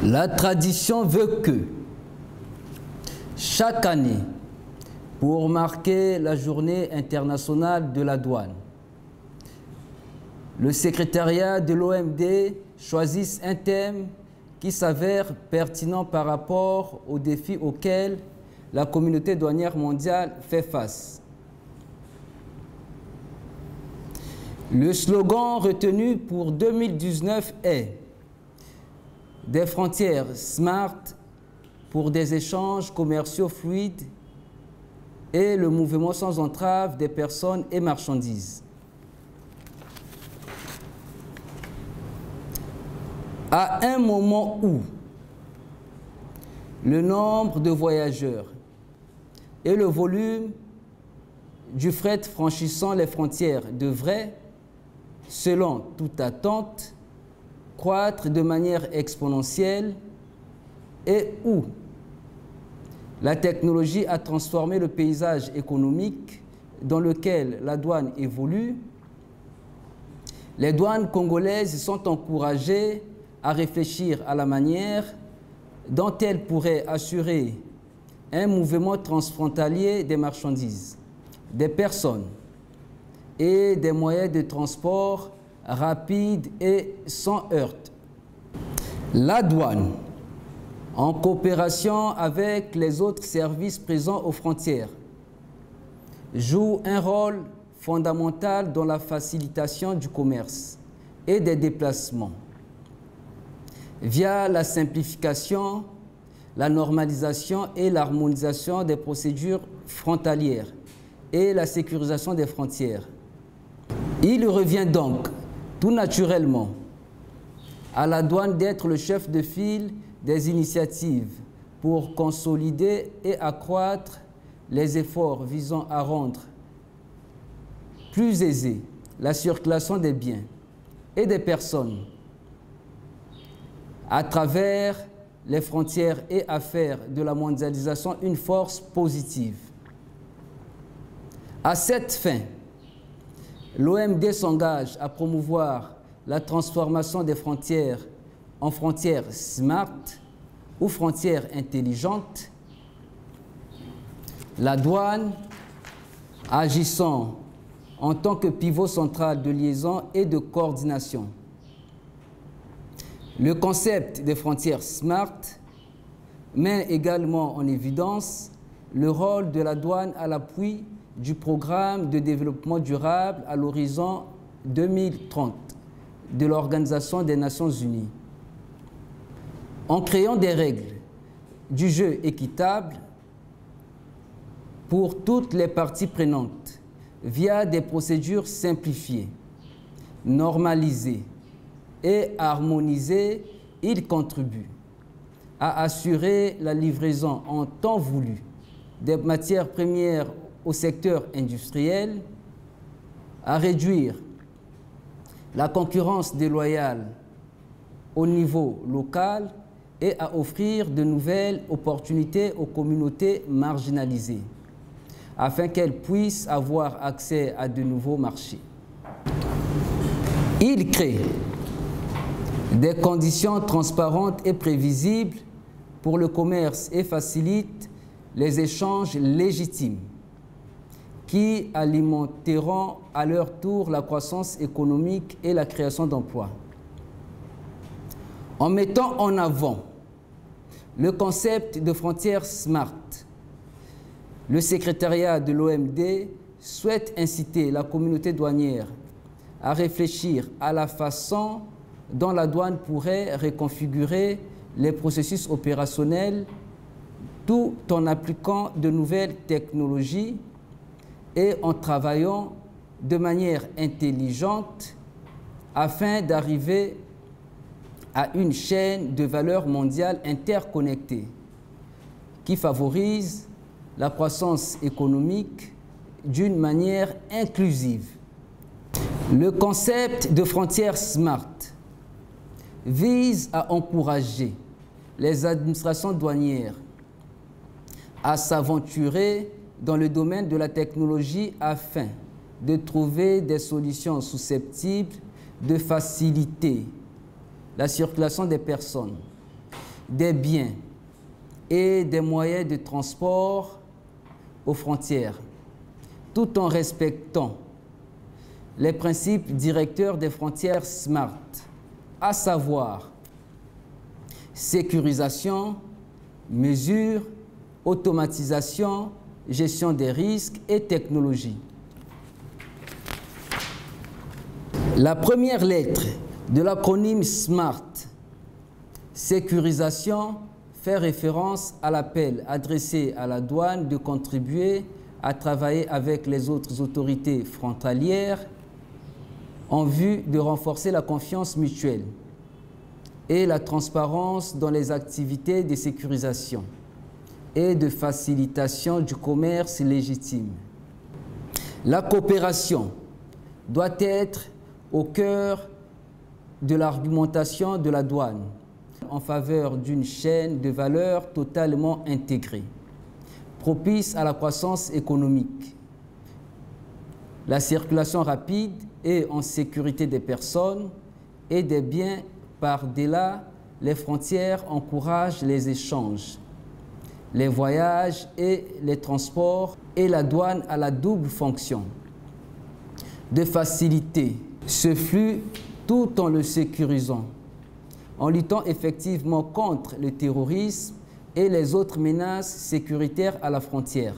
La tradition veut que chaque année, pour marquer la journée internationale de la douane, le secrétariat de l'OMD choisisse un thème qui s'avère pertinent par rapport aux défis auxquels la communauté douanière mondiale fait face. Le slogan retenu pour 2019 est « Des frontières smart pour des échanges commerciaux fluides et le mouvement sans entrave des personnes et marchandises ». À un moment où le nombre de voyageurs et le volume du fret franchissant les frontières devraient, selon toute attente, croître de manière exponentielle et où la technologie a transformé le paysage économique dans lequel la douane évolue, les douanes congolaises sont encouragées à réfléchir à la manière dont elles pourraient assurer un mouvement transfrontalier des marchandises, des personnes et des moyens de transport rapides et sans heurts. La douane, en coopération avec les autres services présents aux frontières, joue un rôle fondamental dans la facilitation du commerce et des déplacements, via la simplification, la normalisation et l'harmonisation des procédures frontalières et la sécurisation des frontières. Il revient donc tout naturellement à la douane d'être le chef de file des initiatives pour consolider et accroître les efforts visant à rendre plus aisée la circulation des biens et des personnes à travers les frontières et à faire de la mondialisation une force positive. À cette fin, l'OMD s'engage à promouvoir la transformation des frontières en frontières smart ou frontières intelligentes, la douane agissant en tant que pivot central de liaison et de coordination. Le concept des frontières smart met également en évidence le rôle de la douane à l'appui du programme de développement durable à l'horizon 2030 de l'Organisation des Nations Unies. En créant des règles du jeu équitables pour toutes les parties prenantes via des procédures simplifiées, normalisées et harmonisées, il contribue à assurer la livraison en temps voulu des matières premières au secteur industriel, à réduire la concurrence déloyale au niveau local et à offrir de nouvelles opportunités aux communautés marginalisées, afin qu'elles puissent avoir accès à de nouveaux marchés. Il crée des conditions transparentes et prévisibles pour le commerce et facilite les échanges légitimes qui alimenteront à leur tour la croissance économique et la création d'emplois. En mettant en avant le concept de frontières smart, le secrétariat de l'OMD souhaite inciter la communauté douanière à réfléchir à la façon dont la douane pourrait reconfigurer les processus opérationnels tout en appliquant de nouvelles technologies et en travaillant de manière intelligente afin d'arriver à une chaîne de valeur mondiale interconnectée qui favorise la croissance économique d'une manière inclusive. Le concept de frontières smart vise à encourager les administrations douanières à s'aventurer dans le domaine de la technologie afin de trouver des solutions susceptibles de faciliter la circulation des personnes, des biens et des moyens de transport aux frontières, tout en respectant les principes directeurs des frontières SMART, à savoir sécurisation, mesure, automatisation, gestion des risques et technologie. La première lettre de l'acronyme SMART, sécurisation, fait référence à l'appel adressé à la douane de contribuer à travailler avec les autres autorités frontalières en vue de renforcer la confiance mutuelle et la transparence dans les activités de sécurisation et de facilitation du commerce légitime. La coopération doit être au cœur de l'argumentation de la douane en faveur d'une chaîne de valeur totalement intégrée, propice à la croissance économique, la circulation rapide et en sécurité des personnes et des biens par-delà les frontières encouragent les échanges, les voyages et les transports, et la douane a la double fonction de faciliter ce flux tout en le sécurisant, en luttant effectivement contre le terrorisme et les autres menaces sécuritaires à la frontière.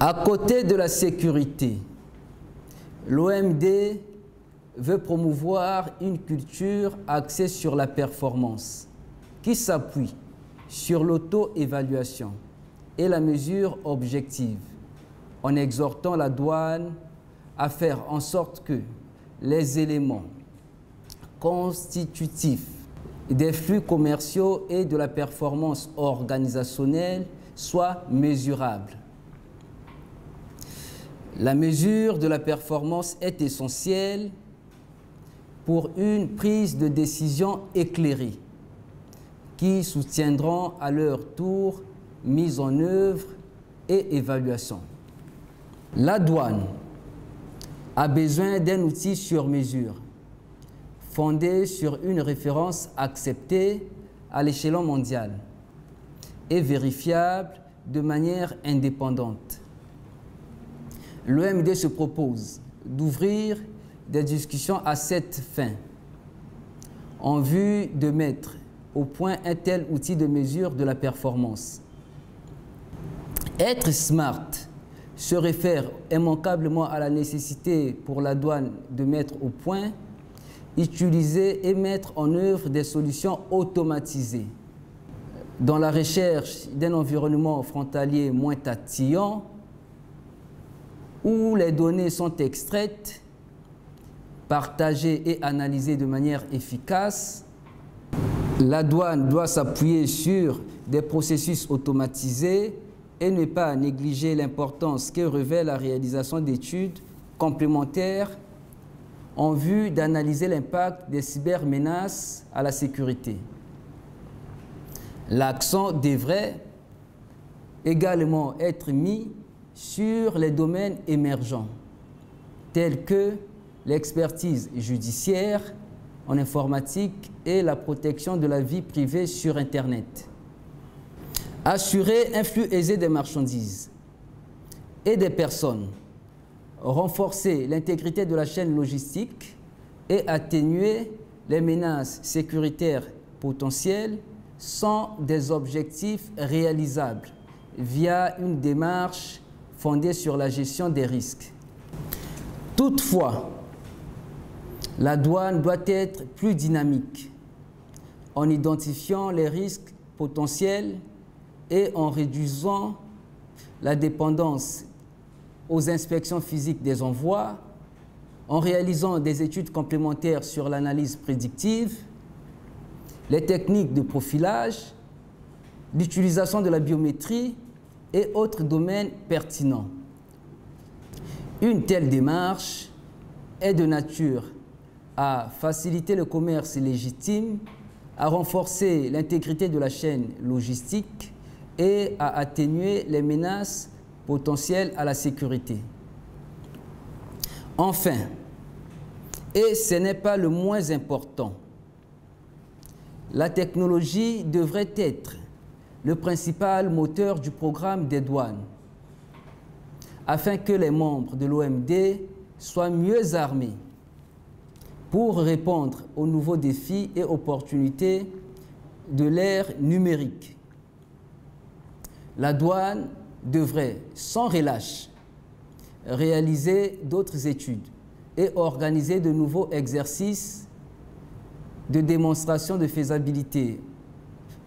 À côté de la sécurité, l'OMD veut promouvoir une culture axée sur la performance, qui s'appuie sur l'auto-évaluation et la mesure objective, en exhortant la douane à faire en sorte que les éléments constitutifs des flux commerciaux et de la performance organisationnelle soient mesurables. La mesure de la performance est essentielle pour une prise de décision éclairée qui soutiendront à leur tour mise en œuvre et évaluation. La douane a besoin d'un outil sur mesure, fondé sur une référence acceptée à l'échelon mondial et vérifiable de manière indépendante. L'OMD se propose d'ouvrir des discussions à cette fin, en vue de mettre au point un tel outil de mesure de la performance. Être smart se réfère immanquablement à la nécessité pour la douane de mettre au point, utiliser et mettre en œuvre des solutions automatisées dans la recherche d'un environnement frontalier moins tatillon, où les données sont extraites, partagées et analysées de manière efficace. La douane doit s'appuyer sur des processus automatisés et ne pas négliger l'importance que revêt la réalisation d'études complémentaires en vue d'analyser l'impact des cybermenaces à la sécurité. L'accent devrait également être mis sur les domaines émergents, tels que l'expertise judiciaire en informatique et la protection de la vie privée sur Internet. Assurer un flux aisé des marchandises et des personnes, renforcer l'intégrité de la chaîne logistique et atténuer les menaces sécuritaires potentielles sont des objectifs réalisables via une démarche fondée sur la gestion des risques. Toutefois, la douane doit être plus dynamique en identifiant les risques potentiels et en réduisant la dépendance aux inspections physiques des envois, en réalisant des études complémentaires sur l'analyse prédictive, les techniques de profilage, l'utilisation de la biométrie et autres domaines pertinents. Une telle démarche est de nature à faciliter le commerce légitime, à renforcer l'intégrité de la chaîne logistique et à atténuer les menaces potentielles à la sécurité. Enfin, et ce n'est pas le moins important, la technologie devrait être le principal moteur du programme des douanes, afin que les membres de l'OMD soient mieux armés pour répondre aux nouveaux défis et opportunités de l'ère numérique. La douane devrait, sans relâche, réaliser d'autres études et organiser de nouveaux exercices de démonstration de faisabilité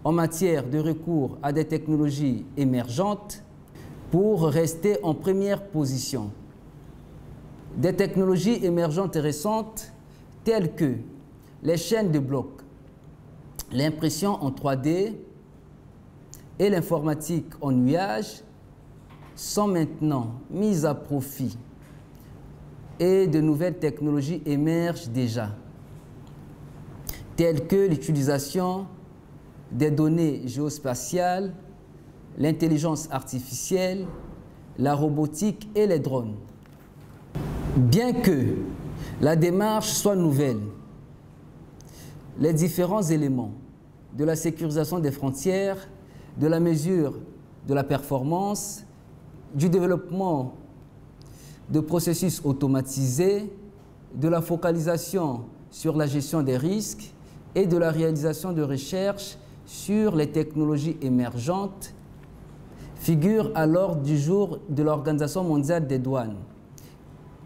en matière de recours à des technologies émergentes pour rester en première position. Des technologies émergentes et récentes telles que les chaînes de blocs, l'impression en 3D et l'informatique en nuage sont maintenant mises à profit et de nouvelles technologies émergent déjà, telles que l'utilisation des données géospatiales, l'intelligence artificielle, la robotique et les drones. Bien que la démarche soit nouvelle, les différents éléments de la sécurisation des frontières, de la mesure de la performance, du développement de processus automatisés, de la focalisation sur la gestion des risques et de la réalisation de recherches sur les technologies émergentes figurent à l'ordre du jour de l'Organisation mondiale des douanes,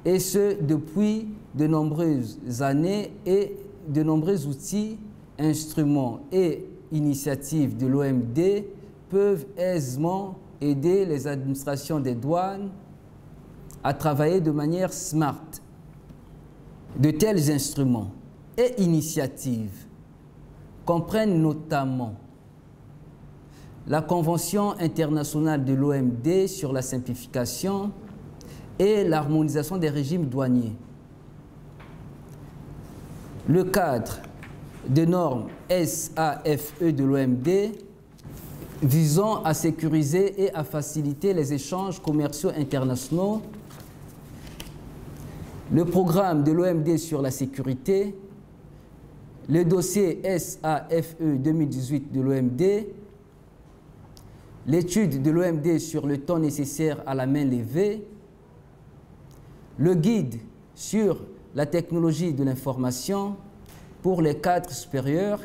et ce depuis de nombreuses années, et de nombreux outils, instruments et initiatives de l'OMD peuvent aisément aider les administrations des douanes à travailler de manière smart. De tels instruments et initiatives comprennent notamment la Convention internationale de l'OMD sur la simplification et l'harmonisation des régimes douaniers, le cadre de normes SAFE de l'OMD visant à sécuriser et à faciliter les échanges commerciaux internationaux, le programme de l'OMD sur la sécurité, le dossier SAFE 2018 de l'OMD, l'étude de l'OMD sur le temps nécessaire à la main levée, le guide sur la technologie de l'information pour les cadres supérieurs,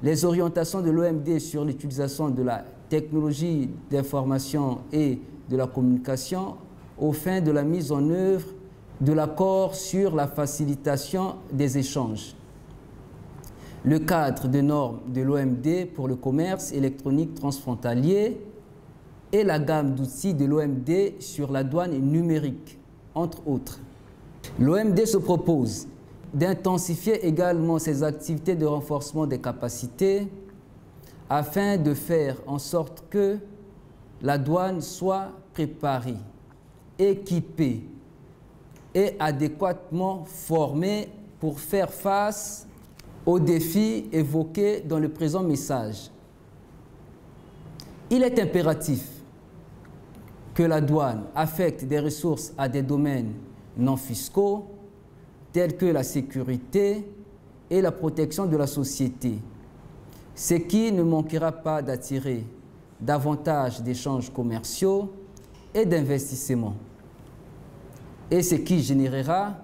les orientations de l'OMD sur l'utilisation de la technologie d'information et de la communication aux fins de la mise en œuvre de l'accord sur la facilitation des échanges, le cadre de normes de l'OMD pour le commerce électronique transfrontalier et la gamme d'outils de l'OMD sur la douane numérique, entre autres. L'OMD se propose d'intensifier également ses activités de renforcement des capacités afin de faire en sorte que la douane soit préparée, équipée et adéquatement formée pour faire face aux défis évoqués dans le présent message. Il est impératif que la douane affecte des ressources à des domaines non fiscaux tels que la sécurité et la protection de la société, ce qui ne manquera pas d'attirer davantage d'échanges commerciaux et d'investissements, et ce qui générera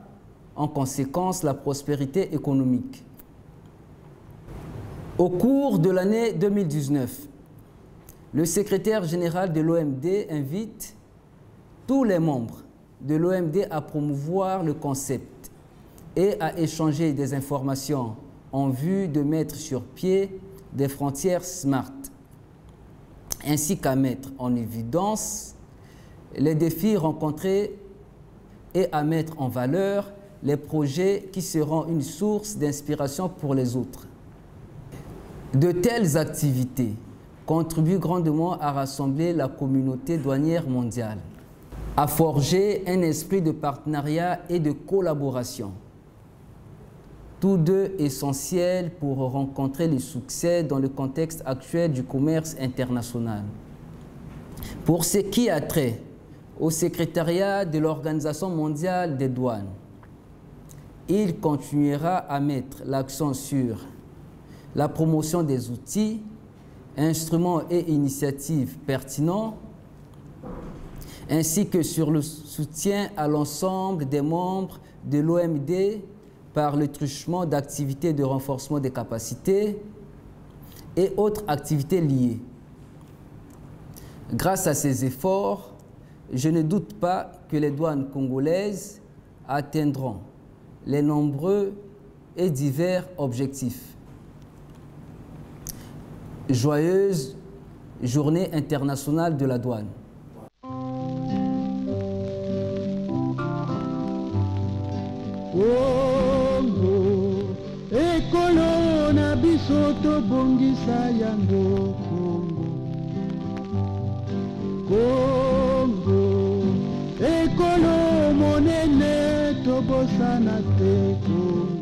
en conséquence la prospérité économique. Au cours de l'année 2019, le secrétaire général de l'OMD invite tous les membres de l'OMD à promouvoir le concept et à échanger des informations en vue de mettre sur pied des frontières smart, ainsi qu'à mettre en évidence les défis rencontrés et à mettre en valeur les projets qui seront une source d'inspiration pour les autres. De telles activités contribuent grandement à rassembler la communauté douanière mondiale, à forger un esprit de partenariat et de collaboration, tous deux essentiels pour rencontrer le succès dans le contexte actuel du commerce international. Pour ce qui a trait au secrétariat de l'Organisation mondiale des douanes, il continuera à mettre l'accent sur la promotion des outils, instruments et initiatives pertinents, ainsi que sur le soutien à l'ensemble des membres de l'OMD par le truchement d'activités de renforcement des capacités et autres activités liées. Grâce à ces efforts, je ne doute pas que les douanes congolaises atteindront les nombreux et divers objectifs. Joyeuse Journée internationale de la douane. Congo, ekolo na biso tobongisa yango Congo. Congo, ekolo monene tobosana te Congo.